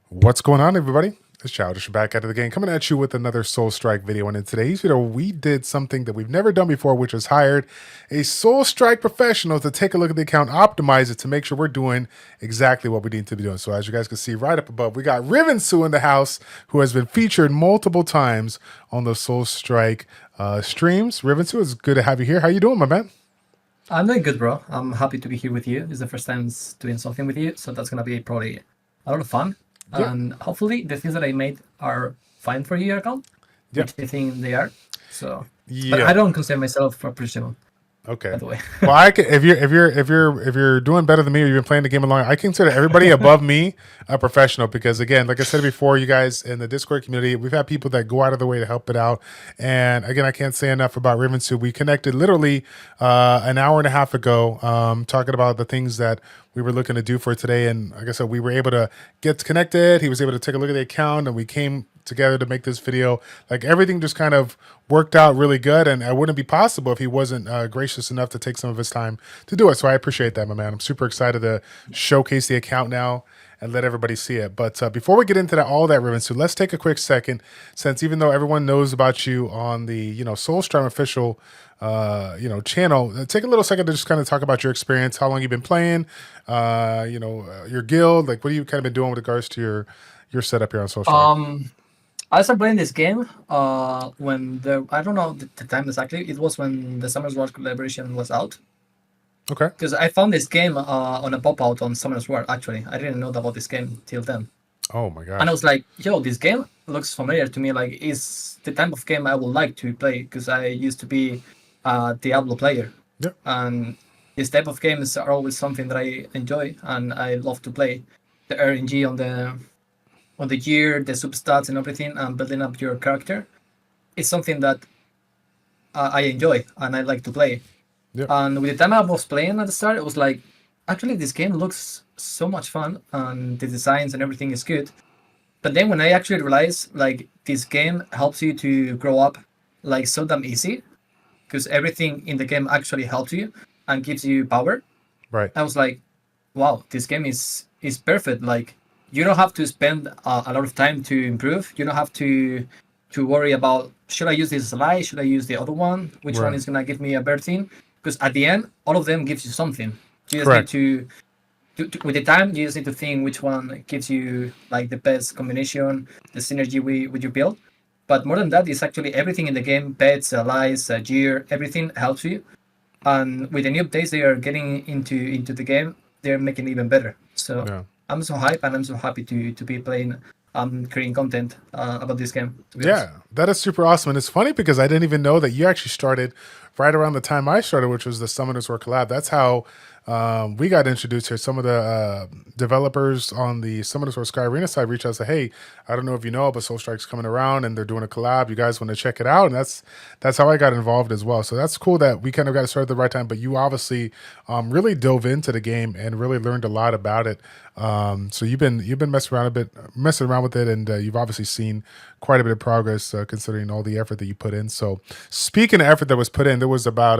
What's going on, everybody? It's Childish back out of the game, coming at you with another Soul Strike video. And in today's video, we did something that we've never done before, which is hired a Soul Strike professional to take a look at the account, optimize it to make sure we're doing exactly what we need to be doing. So as you guys can see right up above, we got Rivensu in the house, who has been featured multiple times on the Soul Strike streams. Rivensu, it's good to have you here. How you doing, my man? I'm doing good, bro. I'm happy to be here with you. It's the first time doing something with you, so that's gonna be probably a lot of fun. Yeah. And hopefully the things that I made are fine for your account, which I think they are. So, but I don't consider myself a professional. Okay. By the way. Well, I can, if you're doing better than me, or you've been playing the game a long, I consider everybody above me a professional, because again, like I said before, you guys in the Discord community, we've had people that go out of their way to help it out. And again, I can't say enough about Rivensu. We connected literally an hour and a half ago, talking about the things that we were looking to do for today. And like I said, we were able to get connected. He was able to take a look at the account, and we came together to make this video. Like, everything just kind of worked out really good, and it wouldn't be possible if he wasn't gracious enough to take some of his time to do it. So I appreciate that, my man. I'm super excited to showcase the account now and let everybody see it. But before we get into that, all that, Rivensu, let's take a quick second, since even though everyone knows about you on the Soulstorm official channel, take a little second to just kind of talk about your experience, how long you've been playing, your guild, like what have you kind of been doing with regards to your setup here on Soulstorm? I started playing this game when I don't know the time exactly. It was when the Summoners War collaboration was out. Okay. Because I found this game on a pop-out on Summoners War, actually. I didn't know about this game till then. Oh my god. And I was like, yo, this game looks familiar to me. Like, it's the type of game I would like to play, because I used to be a Diablo player. Yeah. And this type of games are always something that I enjoy and I love to play. The RNG on the gear, the substats and everything, and building up your character. It's something that I enjoy and I like to play. Yeah. And with the time I was playing at the start, it was like, actually, this game looks so much fun and the designs and everything is good. But then when I actually realized, like, this game helps you to grow up, like, so damn easy, because everything in the game actually helps you and gives you power. Right. I was like, wow, this game is perfect. Like, you don't have to spend a lot of time to improve. You don't have to worry about, should I use this slide? Should I use the other one? Which one is gonna give me a better thing? Because at the end, all of them gives you something. You just need to with the time, you just need to think which one gives you like the best combination, the synergy with your build. But more than that, it's actually everything in the game: pets, allies, gear, everything helps you. And with the new updates they are getting into the game, they're making it even better. So yeah. I'm so hyped and I'm so happy to be playing, creating content about this game. Yeah, that is super awesome. And it's funny because I didn't even know that you actually started right around the time I started, which was the Summoners War collab. That's how we got introduced here. Some of the developers on the Summoners War Sky Arena side reached out and said, hey, I don't know if you know, but Soul Strike's coming around and they're doing a collab. You guys want to check it out? And that's how I got involved as well. So that's cool that we kind of got started at the right time, but you obviously really dove into the game and really learned a lot about it. So you've been messing around with it, and you've obviously seen quite a bit of progress considering all the effort that you put in. So speaking of effort that was put in, there was about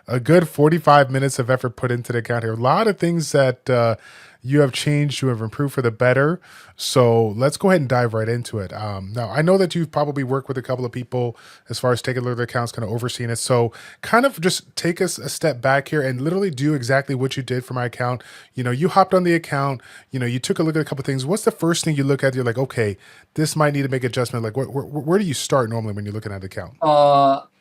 a good 45 minutes of effort put into the account here. A lot of things that you have changed, you have improved for the better. So let's go ahead and dive right into it. Now, I know that you've probably worked with a couple of people as far as taking a look at the accounts, kind of overseeing it. So kind of just take us a step back here and literally do exactly what you did for my account. You hopped on the account, you took a look at a couple of things. What's the first thing you look at? You're like, okay, this might need to make adjustment. Like, where do you start normally when you're looking at the account?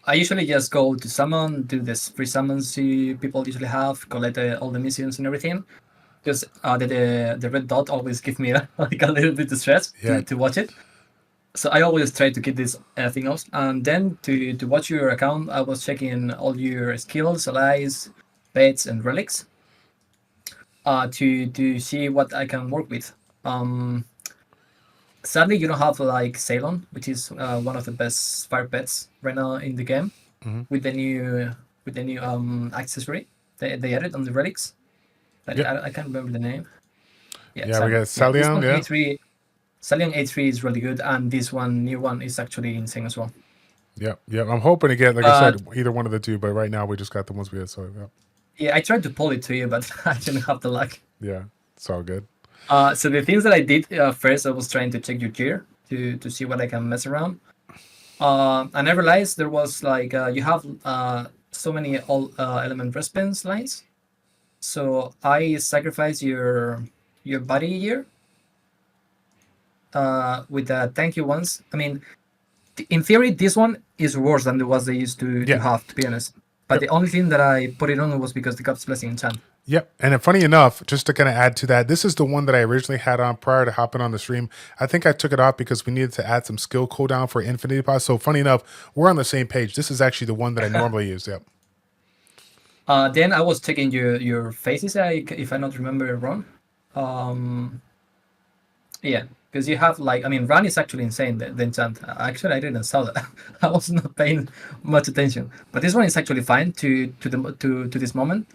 I usually just go to summon, do this free summons people usually have, collect all the missions and everything. Because the red dot always gives me like a little bit of stress to watch it. So I always try to keep this thing off. And then to watch your account, I was checking all your skills, allies, pets, and relics to see what I can work with. Sadly, you don't have like Ceylon, which is one of the best fire pets right now in the game, with the new accessory they added on the relics. I can't remember the name. Yeah, we got Salion. Yeah, A3, Salion A3 is really good, and this new one is actually insane as well. Yeah. I'm hoping to get, like I said, either one of the two, but right now we just got the ones we had. So yeah, I tried to pull it to you, but I didn't have the luck. Yeah, it's all good. So the things that I did first, I was trying to check your gear to see what I can mess around. And I realized there was like you have so many all element response lines. So I sacrificed your body gear with the thank you ones. I mean, in theory, this one is worse than the ones they used to Yeah. have, to be honest. But the only thing that I put it on was because the God's Blessing enchant. Yep. And funny enough, just to kind of add to that, this is the one that I originally had on prior to hopping on the stream. I think I took it off because we needed to add some skill cooldown for Infinity Pod. So funny enough, we're on the same page. This is actually the one that I normally use. Yep. Then I was checking your faces, if I not remember wrong. Yeah, because you have like, I mean, run is actually insane. The enchant. Actually, I didn't saw that. I was not paying much attention. But this one is actually fine to this moment.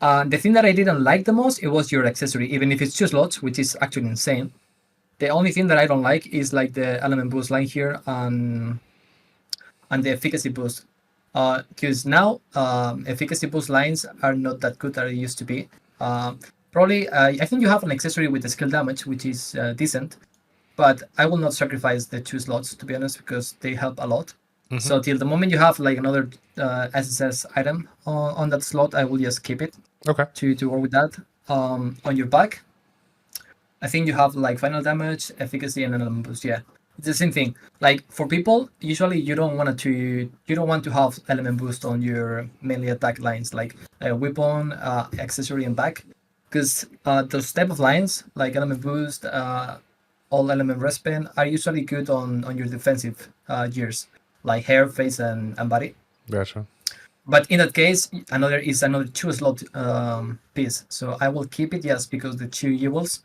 The thing that I didn't like the most, it was your accessory, even if it's 2 slots, which is actually insane. The only thing that I don't like is like the element boost line here and the efficacy boost. Because now efficacy boost lines are not that good as they used to be. Probably, I think you have an accessory with the skill damage, which is decent, but I will not sacrifice the 2 slots, to be honest, because they help a lot. So till the moment you have like another SSS item on that slot, I will just keep it. Okay. To work with that. On your back, I think you have like final damage, efficacy, and an element boost. Yeah, it's the same thing. Like for people, usually you don't want to have element boost on your melee attack lines, like weapon, accessory, and back, because those type of lines, like element boost, all element respawn, are usually good on your defensive gears, like hair, face, and body. Gotcha. But in that case, another 2 slot piece. So I will keep it just because the 2 evils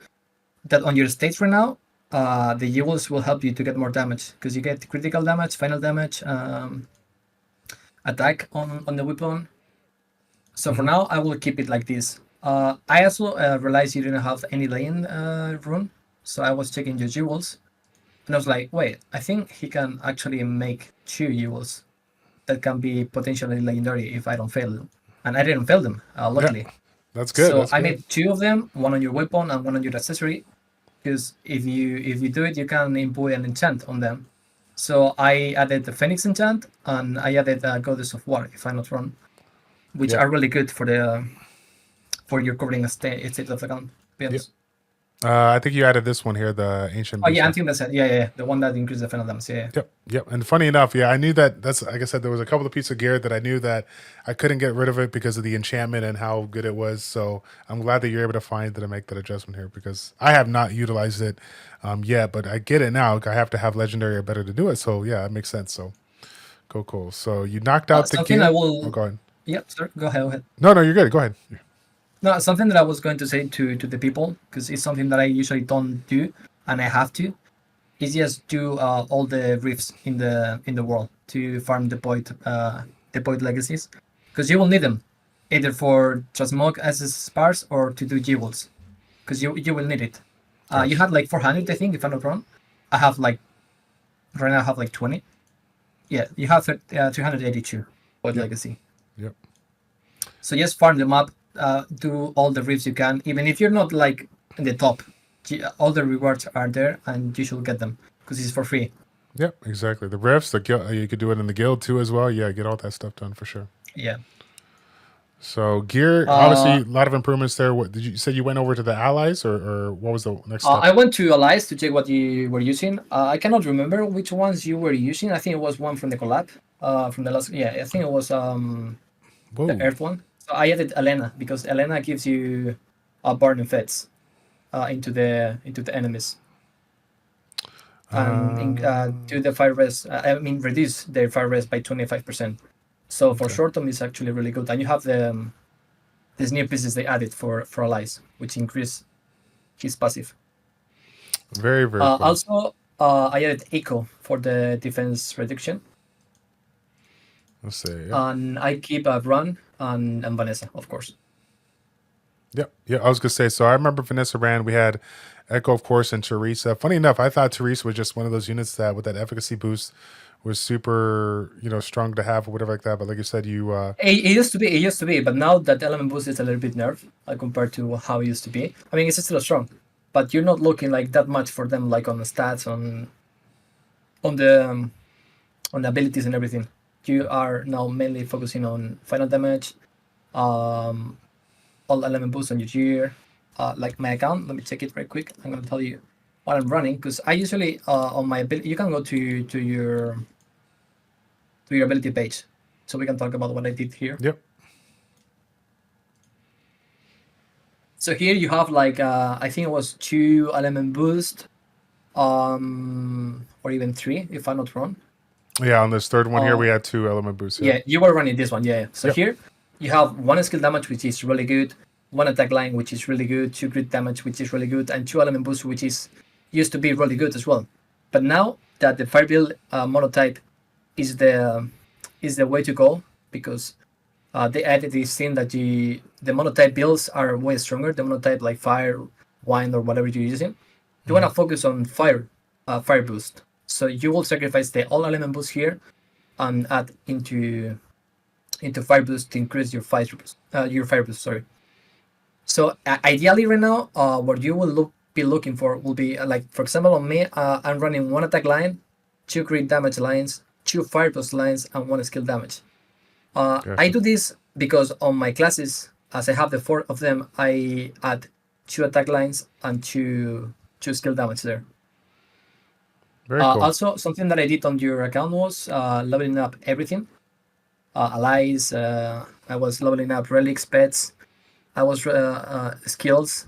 that on your stage right now, the evils will help you to get more damage because you get critical damage, final damage, attack on the weapon. So for now, I will keep it like this. I also realized you didn't have any lane rune, so I was checking your jewels, and I was like, wait, I think he can actually make 2 jewels that can be potentially legendary if I don't fail them. And I didn't fail them, luckily. Yeah, that's good. So That's I good. made 2 of them, one on your weapon and one on your accessory, because if you do it, you can input an enchant on them. So I added the Phoenix enchant and I added Goddess of War, if I'm not wrong, which are really good for your covering a state of the gun. To be honest. I think you added this one here, the ancient. Oh yeah, Booster. anti-message. Yeah, the one that increases the final damage. Yeah. Yep. And funny enough, yeah, I knew that. That's like I said, there was a couple of pieces of gear that I knew that I couldn't get rid of it because of the enchantment and how good it was. So I'm glad that you're able to find that and make that adjustment here because I have not utilized it yet, but I get it now. I have to have legendary or better to do it. So yeah, it makes sense. So cool. So you knocked out the Something gear. I will. Oh, go ahead. Yeah, sorry. Go ahead. No, you're good. Go ahead. No, something that I was going to say to the people, because it's something that I usually don't do, and I have to, is just do all the rifts in the world to farm the void legacies, because you will need them, either for transmog as spars or to do jewels, because you will need it. You had like 400, I think, if I'm not wrong. I have like right now I have like 20. Yeah, you have 382 void legacy. Yep. So just farm them up. Do all the rifts you can, even if you're not like in the top. All the rewards are there, and you should get them because it's for free. Yep, exactly. The rifts, the guild, you could do it in the guild too as well. Yeah, get all that stuff done for sure. Yeah. So gear, obviously, a lot of improvements there. What did you say? You went over to the allies, or what was the next step? I went to allies to check what you were using. I cannot remember which ones you were using. I think it was one from the collab, from the last. Yeah, I think it was the Earth one. So I added Elena because Elena gives you burning feds into the enemies. And do the fire res. Reduce their fire res by 25%. So for short term, it's actually really good. And you have these new pieces they added for allies, which increase his passive. Very cool. Also, I added Echo for the defense reduction. Let's see. Yeah. And I keep Run and Vanessa, of course. Yeah. I was gonna say. So I remember Vanessa ran. We had Echo, of course, and Teresa. Funny enough, I thought Teresa was just one of those units that, with that efficacy boost, was super, strong to have or whatever like that. But like you said, it used to be, but now that element boost is a little bit nerfed compared to how it used to be. I mean, it's still strong, but you're not looking like that much for them, like on the stats, on the on the abilities and everything. You are now mainly focusing on final damage, all element boosts on your gear. Like my account, let me check it right quick. I'm gonna tell you what I'm running because I usually on my ability. You can go to your ability page, so we can talk about what I did here. Yep. So here you have like I think it was 2 element boost, or even 3 if I'm not wrong. Yeah, on this third one here, we had 2 element boosts. Yeah, you were running this one. Yeah. So Yep. here you have 1 skill damage, which is really good, 1 attack line, which is really good, 2 crit damage, which is really good, and 2 element boost, which is used to be really good as well. But now that the fire build monotype is the way to go because they added this thing that the monotype builds are way stronger. The monotype like fire, wind, or whatever you're using. You want to focus on fire boost. So you will sacrifice the all element boost here and add into fire boost to increase your fire boost. Sorry. So ideally, right now, what you will be looking for will be like, for example, on me, I'm running 1 attack line, 2 crit damage lines, 2 fire boost lines, and 1 skill damage. I do this because on my classes, as I have the 4 of them, I add 2 attack lines and 2 skill damage there. Very cool. Also, something that I did on your account was leveling up everything. Allies, I was leveling up relics, pets, I was skills,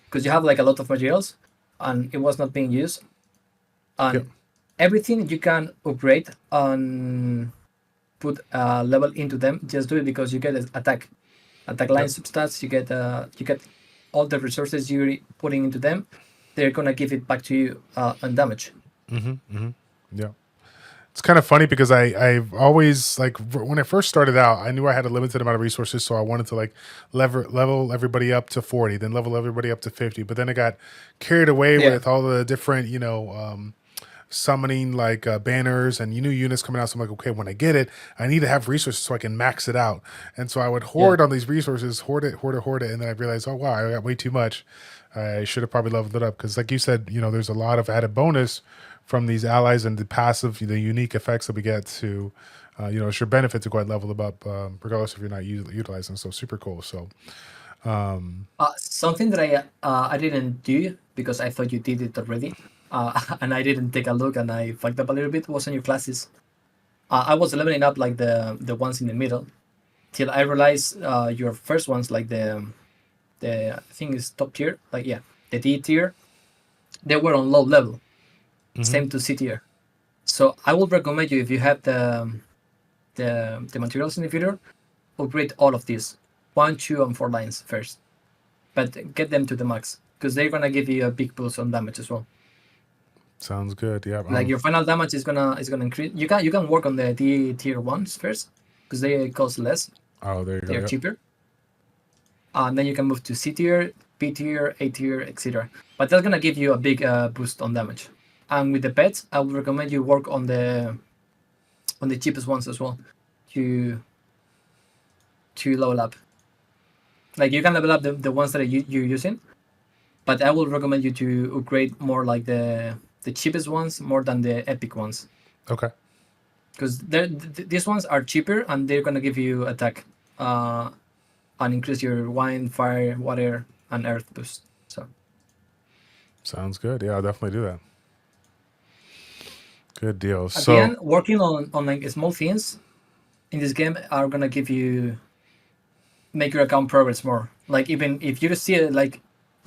because you have like a lot of materials and it was not being used. And everything you can upgrade and put level into them, just do it because you get attack line substats, you get all the resources you're putting into them, they're gonna give it back to you on damage. Yeah. It's kind of funny because I've always, like, when I first started out, I knew I had a limited amount of resources, so I wanted to like level everybody up to 40, then level everybody up to 50. But then I got carried away with all the different, summoning like banners and new units coming out. So I'm like, okay, when I get it, I need to have resources so I can max it out. And so I would hoard on these resources, hoard it, and then I realized, oh wow, I got way too much. I should have probably leveled it up because, like you said, there's a lot of added bonus from these allies and the passive, the unique effects that we get to, it's your benefit to go ahead and level them up, regardless if you're not utilizing them. So super cool. So something that I didn't do because I thought you did it already, and I didn't take a look and I fucked up a little bit, was on your classes. I was leveling up like the ones in the middle till I realized your first ones, like the I think is top tier, like the D tier, they were on low level. Same to C tier. So I would recommend you, if you have the materials in the future, upgrade all of these 1, 2, and 4 lines first, but get them to the max because they're gonna give you a big boost on damage as well. Sounds good. Yeah. Like your final damage is gonna increase. You can work on the D tier ones first because they cost less. Oh, there you go. They're cheaper. And then you can move to C tier, B tier, A tier, etc. But that's gonna give you a big boost on damage. And with the pets, I would recommend you work on the cheapest ones as well to level up. Like you can level up the ones that you're using, but I will recommend you to upgrade more like the cheapest ones more than the epic ones. Okay. Because these ones are cheaper and they're gonna give you attack, and increase your wind, fire, water, and earth boost. So. Sounds good. Yeah, I'll definitely do that. Good deal. At the end, working on like small things in this game are gonna make your account progress more. Like even if you see it like,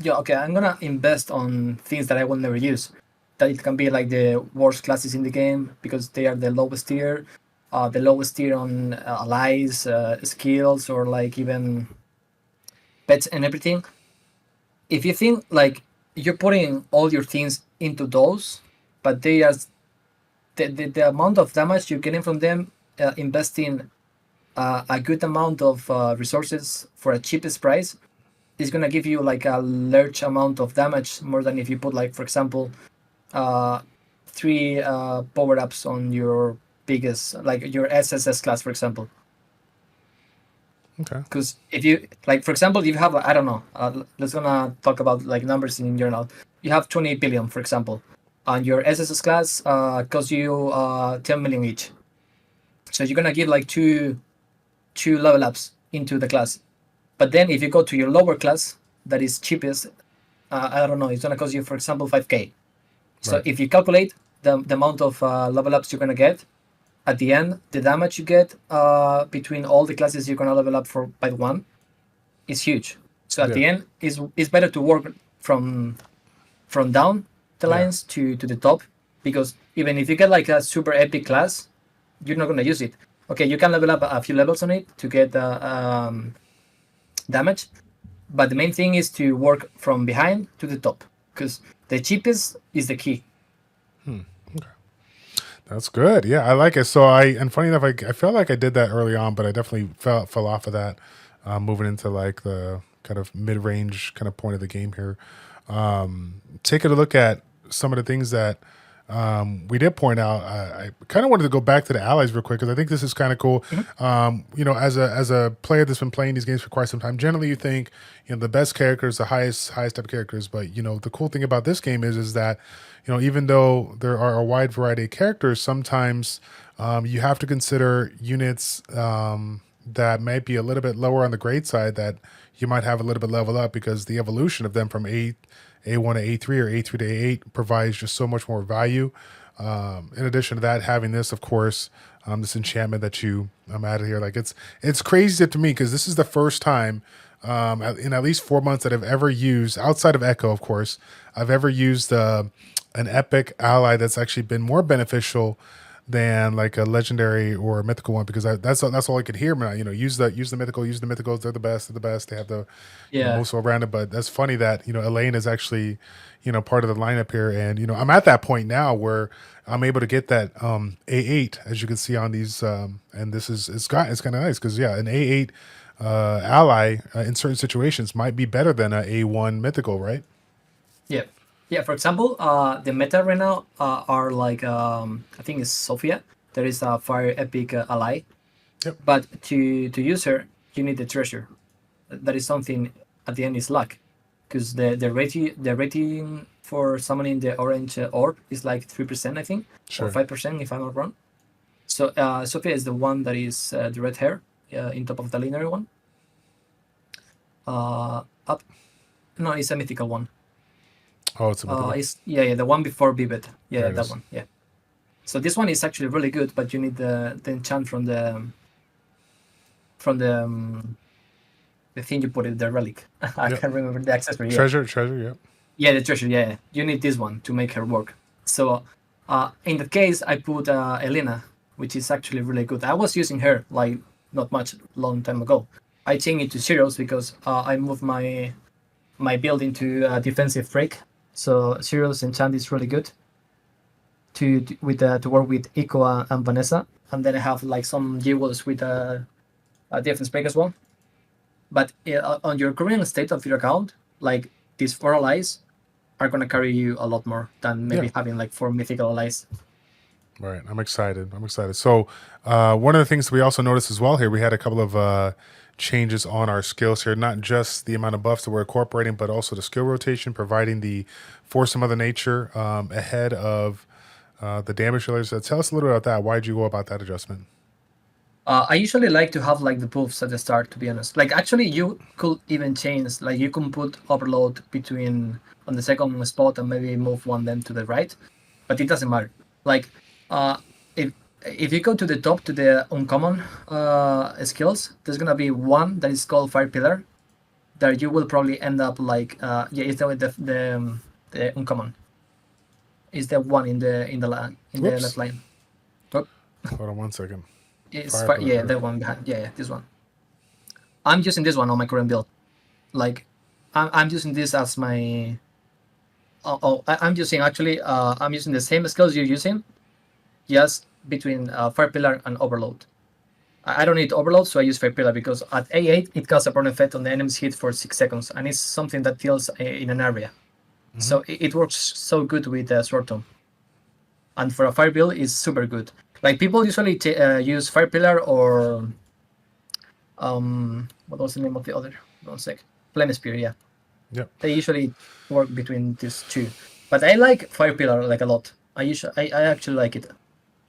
okay, I'm gonna invest on things that I will never use. That it can be like the worst classes in the game because they are the lowest tier on allies, skills, or like even pets and everything. If you think like you're putting all your things into those, but they are the amount of damage you're getting from them, investing a good amount of resources for a cheapest price is gonna give you like a large amount of damage, more than if you put like, for example, 3 power-ups on your biggest, like your SSS class, for example. Okay. Because if you like, for example, if you have, I don't know, let's gonna talk about like numbers in general. You have 20 billion, for example, and your SSS class costs you 10 million each. So you're gonna give like two level ups into the class. But then if you go to your lower class, that is cheapest, I don't know, it's gonna cost you, for example, 5k. So Right. if you calculate the amount of level ups you're gonna get, at the end, the damage you get between all the classes you're gonna level up for by one is huge. So at Yeah. the end, it's better to work from down the Yeah. lines to the top, because even if you get like a super epic class, you're not gonna use it. Okay, you can level up a few levels on it to get damage, but the main thing is to work from behind to the top, because the cheapest is the key. That's good. Yeah, I like it. So and funny enough, I felt like I did that early on, but I definitely fell off of that, moving into like the kind of mid range kind of point of the game here. Taking a look at some of the things that we did point out. I kind of wanted to go back to the allies real quick because I think this is kind of cool. As a player that's been playing these games for quite some time, generally you think the best characters, the highest type of characters. But the cool thing about this game is that even though there are a wide variety of characters, sometimes you have to consider units that might be a little bit lower on the grade side that you might have a little bit level up because the evolution of them from A1 to A3 or A3 to A8 provides just so much more value. In addition to that, having this, of course, this enchantment that you added here, like it's crazy to me because this is the first time in at least 4 months that I've ever used, outside of Echo, of course, I've ever used an epic ally that's actually been more beneficial than like a legendary or a mythical one because that's all I could hear. Man, use the mythical, use the mythicals. They're the best. They're the best. They have the Yeah, most well-rounded. But that's funny that Elaine is actually part of the lineup here, and I'm at that point now where I'm able to get that A8 as you can see on these, and this is it's kind of nice because an A8 ally in certain situations might be better than a A1 mythical, right? yeah, yeah. For example, the meta right now are like I think it's Sophia. There is a fire epic ally, Yep. but to use her, you need the treasure. That is something at the end is luck, because the rating for summoning the orange orb is like 3%, I think, or Sure. 5% if I'm not wrong. So Sophia is the one that is the red hair in top of the linear one. Up, no, it's a mythical one. Oh, it's a mythical. It's yeah, the one before Vivid. There Yeah, it that is. one. Yeah. So this one is actually really good, but you need the enchant from the thing you put in the relic. I Yep. can't remember the accessory. Yeah, Treasure. Yep. yeah, the treasure. Yeah, you need this one to make her work. So in that case, I put Elena, which is actually really good. I was using her like not much long time ago. I changed it to zeros because I moved my build into defensive freak. So zeros enchant is really good to work with Eco and Vanessa, and then I have like some jewels with defense break as well. But on your current state of your account, like these 4 allies are gonna carry you a lot more than Yeah. maybe having like 4 mythical allies. Right. I'm excited. So, one of the things we also noticed as well here, we had a couple of changes on our skills here, not just the amount of buffs that we're incorporating, but also the skill rotation, providing the Force of Mother Nature ahead of the damage dealers. Tell us a little bit about that. Why did you go about that adjustment? I usually like to have like the buffs at the start, to be honest. Like actually, you could even change. Like you can put overload between on the second spot and maybe move one then to the right, but it doesn't matter. Like uh, if if you go to the top to the uncommon skills, there's gonna be one that is called Fire Pillar that you will probably end up like yeah, it's the uncommon. Is the one in the Whoops. left line. Oh, Hold on one second. it's Fire pillar. yeah, the one behind. Yeah, this one. I'm using this one on my current build. Like, I'm using this as my. I'm using actually. I'm using the same skills you're using, just between Fire Pillar and Overload. I don't need Overload, so I use Fire Pillar because at A8 it casts a burn effect on the enemy's hit for 6 seconds, and it's something that kills in an area. So it works so good with Sword Tome, and for a fire build, it's super good. Like people usually use Fire Pillar What was the name of the other? One sec. Flame Spear, yeah. Yep. They usually work between these two. But I like Fire Pillar like a lot. I actually like it.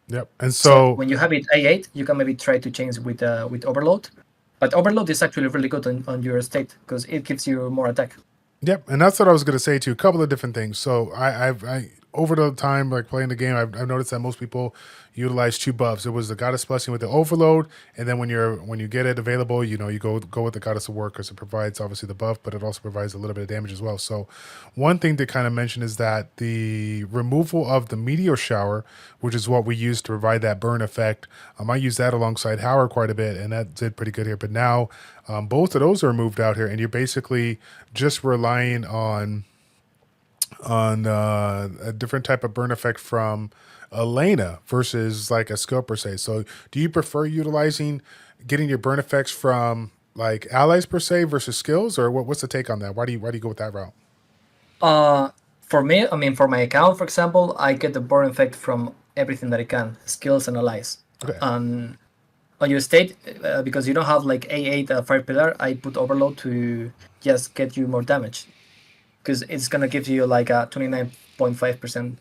Yep. And So so, when you have it A8, you can maybe try to change with Overload. But Overload is actually really good on your state because it gives you more attack. yep. And that's what I was going to say too. A couple of different things. So I over the time, like playing the game, I've noticed that most people utilize two buffs. It was the Goddess Blessing with the Overload, and then when you get it available, you know, you go with the Goddess of War because it provides obviously the buff, but it also provides a little bit of damage as well. So one thing to kind of mention is that the removal of the Meteor Shower, which is what we use to provide that burn effect, I use that alongside Howard quite a bit, and that did pretty good here. But now both of those are removed out here, and you're basically just relying on a different type of burn effect from Elena versus like a skill per se. So do you prefer utilizing getting your burn effects from like allies per se versus skills, or what's the take on that? Why do you go with that route? For me, I mean, for my account, for example, I get the burn effect from everything that I can, skills and allies. Okay. And on your state, because you don't have like A8 Fire Pillar, I put Overload to just get you more damage. Because it's going to give you like a 29.5%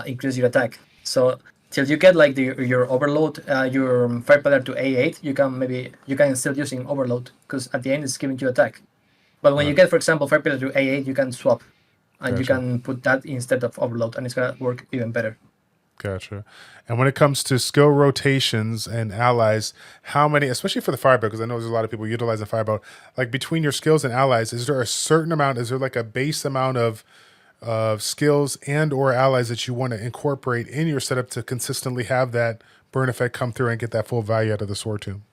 increase your attack. So till you get like your Overload, your Fire Pillar to A8, you can still using Overload because at the end it's giving you attack. But when you get, for example, Fire Pillar to A8, you can swap. And you Gotcha. can put that instead of Overload, and it's going to work even better. Gotcha. And when it comes to skill rotations and allies, how many, especially for the fireball, because I know there's a lot of people utilizing fireball, like between your skills and allies, is there a certain amount, is there like a base amount of skills and or allies that you want to incorporate in your setup to consistently have that burn effect come through and get that full value out of the sword tomb?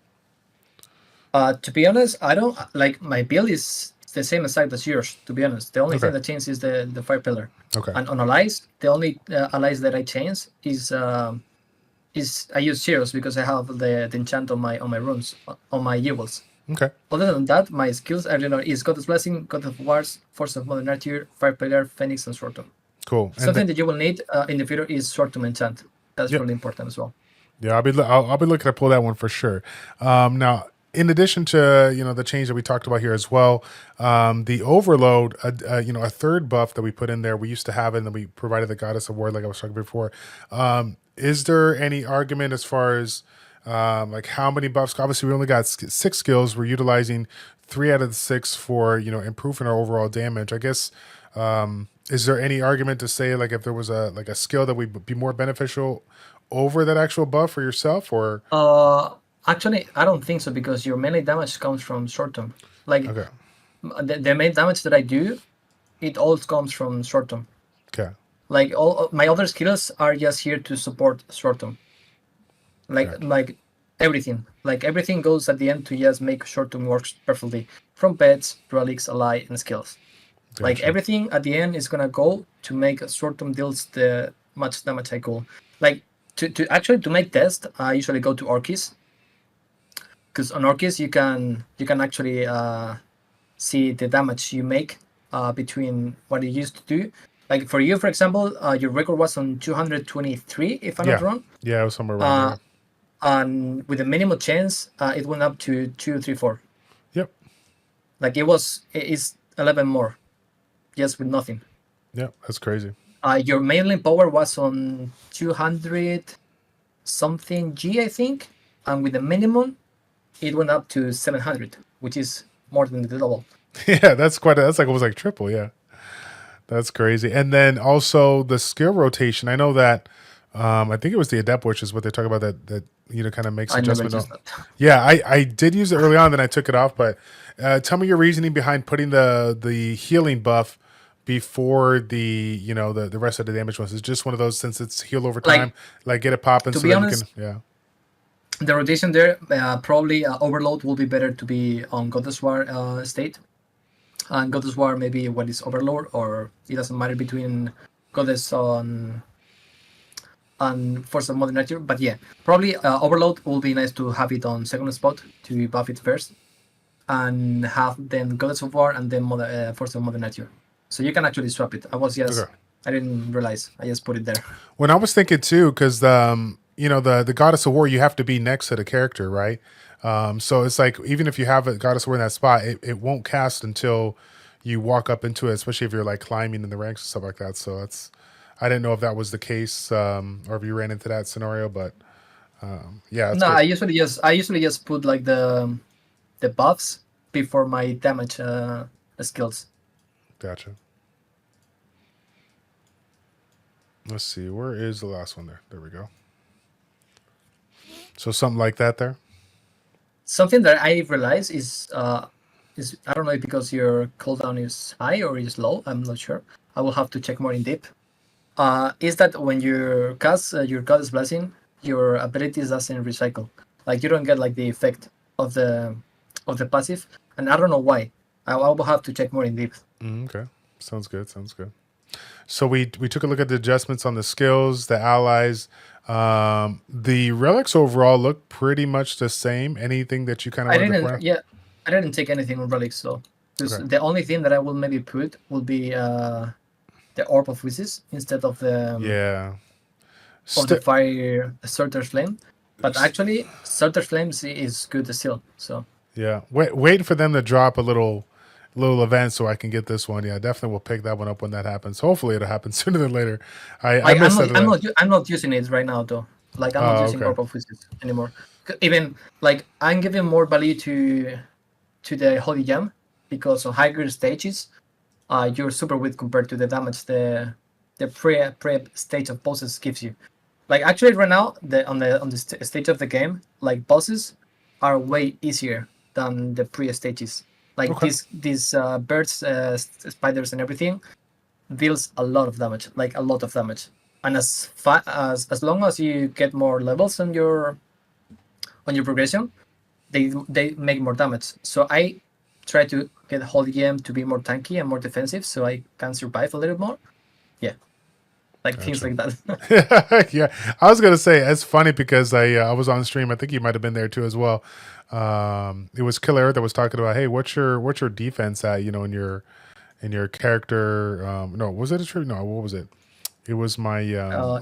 To be honest, I don't like my build is the same exact as yours. To be honest, the only Okay. thing that changes is the Fire Pillar. Okay. And on allies, the only allies that I change is I use zeros because I have the enchant on my runes on my evils. Okay. Other than that, my skills are is Goddess Blessing, God of Wars, Force of Modern Nature, Fire Pillar, Phoenix, and Sword Tomb. Cool. And Something that you will need in the future is Sword Tomb enchant. That's Yep. really important as well. Yeah, I'll be looking to pull that one for sure. Now, in addition to the change that we talked about here as well, the overload, a third buff that we put in there, we used to have it, and then we provided the Goddess of War, like I was talking before. Is there any argument as far as like how many buffs? Obviously, we only got 6 skills. We're utilizing 3 out of the 6 for improving our overall damage. I guess. Is there any argument to say like if there was a skill that would be more beneficial over that actual buff for yourself, or Actually, I don't think so because your melee damage comes from short term. Like okay, the main damage that I do, it all comes from short term. okay, Like all my other skills are just here to support short term. Gotcha. Like everything, like everything goes at the end to just make short term works perfectly. From pets, relics, ally, and skills. Like Gotcha. everything at the end is gonna go to make short term deals the much damage I could. Like to make test, I usually go to Orkis. Because on Orkis you can actually see the damage you make between what you used to do. Like for you, for example, your record was on 223, if I'm not Yeah, wrong. yeah, it was somewhere around there. And with a minimal chance, it went up to 234. Yep, Like it's 11 more, just with nothing. yep, that's crazy. Your mainline power was on 200 something G, I think, and with the minimum, it went up to 700, which is more than the double. Yeah, that's like almost like triple. Yeah, that's crazy. And then also the skill rotation. I know that. I think it was the Adept, which is what they talk about that kind of makes I never adjustment. used that. Yeah, I did use it early on, then I took it off. But tell me your reasoning behind putting the healing buff before the rest of the damage ones. It's just one of those, since it's heal over time, like get it popping To so be that honest, you can the rotation there, probably Overload will be better to be on Goddess War state. And Goddess War maybe what is Overlord, or it doesn't matter between Goddess on Force of Modern Nature. But yeah, probably Overload will be nice to have it on second spot to buff it first. And have then Goddess of War and then Force of Modern Nature. So you can actually swap it. Okay. I didn't realize. I just put it there. When I was thinking too, because the Goddess of War, you have to be next to the character, right? So it's like even if you have a goddess war in that spot, it won't cast until you walk up into it, especially if you're like climbing in the ranks and stuff like that. So that's I didn't know if that was the case, or if you ran into that scenario, but yeah, that's No, good. I usually just put like the buffs before my damage skills. Gotcha. Let's see, where is the last one there? There we go. So something like that there. Something that I realize is I don't know if because your cooldown is high or is low. I'm not sure. I will have to check more in deep. Is that when you cast your Goddess Blessing, your abilities doesn't recycle. Like you don't get like the effect of the passive, and I don't know why. I will have to check more in deep. Okay, sounds good. Sounds good. So we took a look at the adjustments on the skills, the allies. The relics overall look pretty much the same. Anything that you kind of I wanted to didn't. point out? Yeah, I didn't take anything on relics though. Because Okay. the only thing that I will maybe put will be the Orb of Wishes instead Yeah. of the St- fire Surtur's Flame. But actually, Surtur's Flame is good still. So yeah. Wait for them to drop a little event so I can get this one. Yeah, definitely will pick that one up when that happens. Hopefully it'll happen sooner than later. I like I'm missed not that I'm event. not I'm not using it right now though. Like I'm not Oh, using okay. Orb of Wishes anymore. Even like I'm giving more value to the Holy Gem because on higher stages, you're super weak compared to the damage the pre stage of bosses gives you. Like actually right now on the stage of the game, like bosses are way easier than the pre stages. Like Okay. these birds, spiders, and everything deals a lot of damage, like a lot of damage. And as long as you get more levels on your progression, they make more damage. So I try to get Holy Gem to be more tanky and more defensive, so I can survive a little more. Yeah, like things Gotcha. like that. Yeah, I was gonna say it's funny because I was on stream. I think you might have been there too as well. It was Killer that was talking about, hey, what's your defense at? You know, in your character. No, was it a true? No, what was it? It was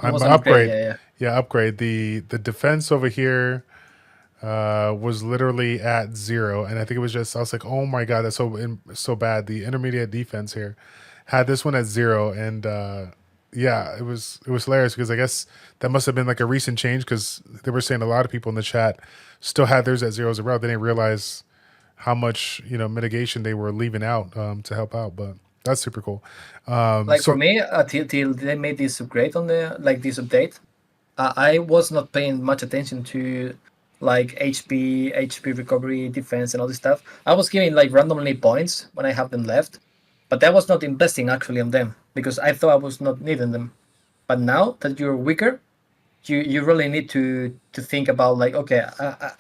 It was my an upgrade. upgrade. Yeah, yeah. Yeah, upgrade. The defense over here was literally at 0, and I think it was just I was like, oh my god, that's so bad. The intermediate defense here had this one at 0, and yeah, it was hilarious because I guess that must have been like a recent change because they were saying a lot of people in the chat still had theirs at 0 as well. They didn't realize how much mitigation they were leaving out to help out, but that's super cool. Like for So me, till they made this upgrade on the like this update, I was not paying much attention to like HP recovery, defense, and all this stuff. I was giving like randomly points when I have them left, but I was not investing actually on them because I thought I was not needing them. But now that you're weaker, you really need to think about like, okay,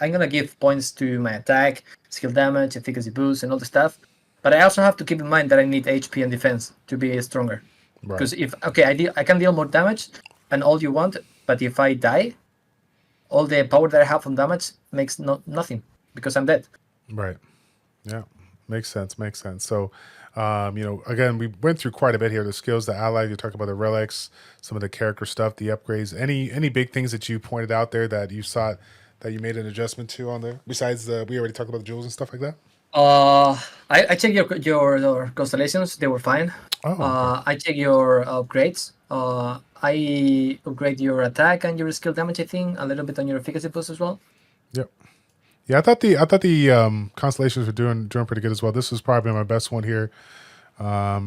I'm gonna give points to my attack, skill damage, efficacy boost, and all the stuff. But I also have to keep in mind that I need HP and defense to be stronger. right, Because if okay, I can deal more damage and all you want, but if I die, all the power that I have from damage makes nothing because I'm dead. right. Yeah, makes sense. Makes sense. So, again, we went through quite a bit here. The skills, the allies. You talked about the relics, some of the character stuff, the upgrades. Any big things that you pointed out there that you saw that you made an adjustment to on there? Besides we already talked about the jewels and stuff like that. Uh, I check your constellations; they were fine. Oh, okay. I check your upgrades. I upgrade your attack and your skill damage. I think a little bit on your efficacy boost as well. Yep. Yeah, I thought the constellations were doing pretty good as well. This was probably my best one here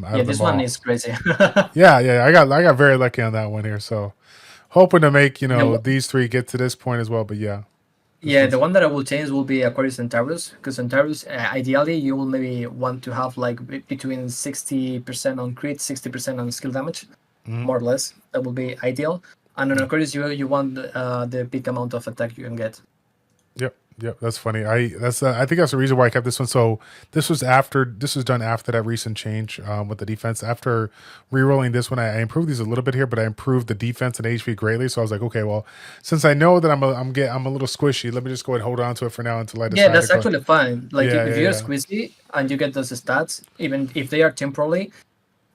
out Yeah, of them this one all. is crazy. Yeah, yeah, I got very lucky on that one here. So hoping to make the, these three get to this point as well. But yeah, this Yeah, the was one that I will change will be Aquarius Centaurus because Centaurus, ideally, you will maybe want to have like between 60% on crit, 60% on skill damage, mhm. more or less. That will be ideal. And on Yeah. Aquarius, you want the big amount of attack you can get. Yep, yep. That's funny. I think that's the reason why I kept this one. So this was done after that recent change with the defense. After re-rolling this one, I improved these a little bit here, but I improved the defense and HP greatly. So I was like, okay, well, since I know that I'm a little squishy, let me just go ahead and hold on to it for now until I Yeah, decide to that's go. actually fine. Like Yeah, if yeah, you're yeah. squeezy and you get those stats, even if they are temporarily,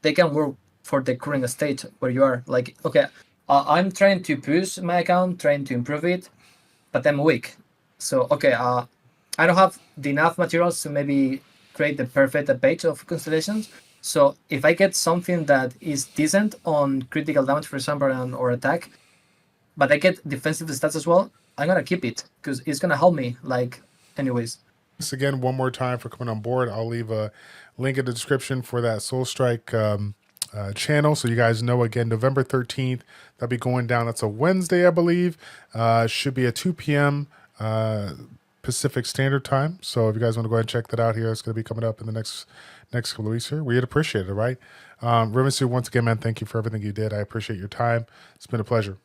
they can work for the current state where you are. Like, okay, I'm trying to push my account, trying to improve it, but I'm weak. So okay, I don't have enough materials to maybe create the perfect page of constellations. So if I get something that is decent on critical damage, for example, or attack, but I get defensive stats as well, I'm gonna keep it because it's gonna help me. Like, anyways. Thanks again one more time for coming on board. I'll leave a link in the description for that Soul Strike channel, so you guys know. Again, November 13th, that'll be going down. That's a Wednesday, I believe. Should be at 2 p.m. Pacific Standard Time. So if you guys want to go ahead and check that out here, it's going to be coming up in the next couple of weeks here. We'd appreciate it, right? Rivensu, once again, man, thank you for everything you did. I appreciate your time. It's been a pleasure.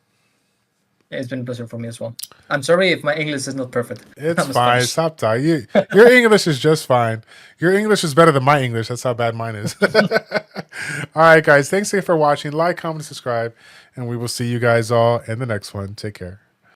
It's been a pleasure for me as well. I'm sorry if my English is not perfect. It's I'm fine. Spanish. Stop talking. Your English is just fine. Your English is better than my English. That's how bad mine is. All right, guys. Thanks again for watching. Like, comment, subscribe, and we will see you guys all in the next one. Take care.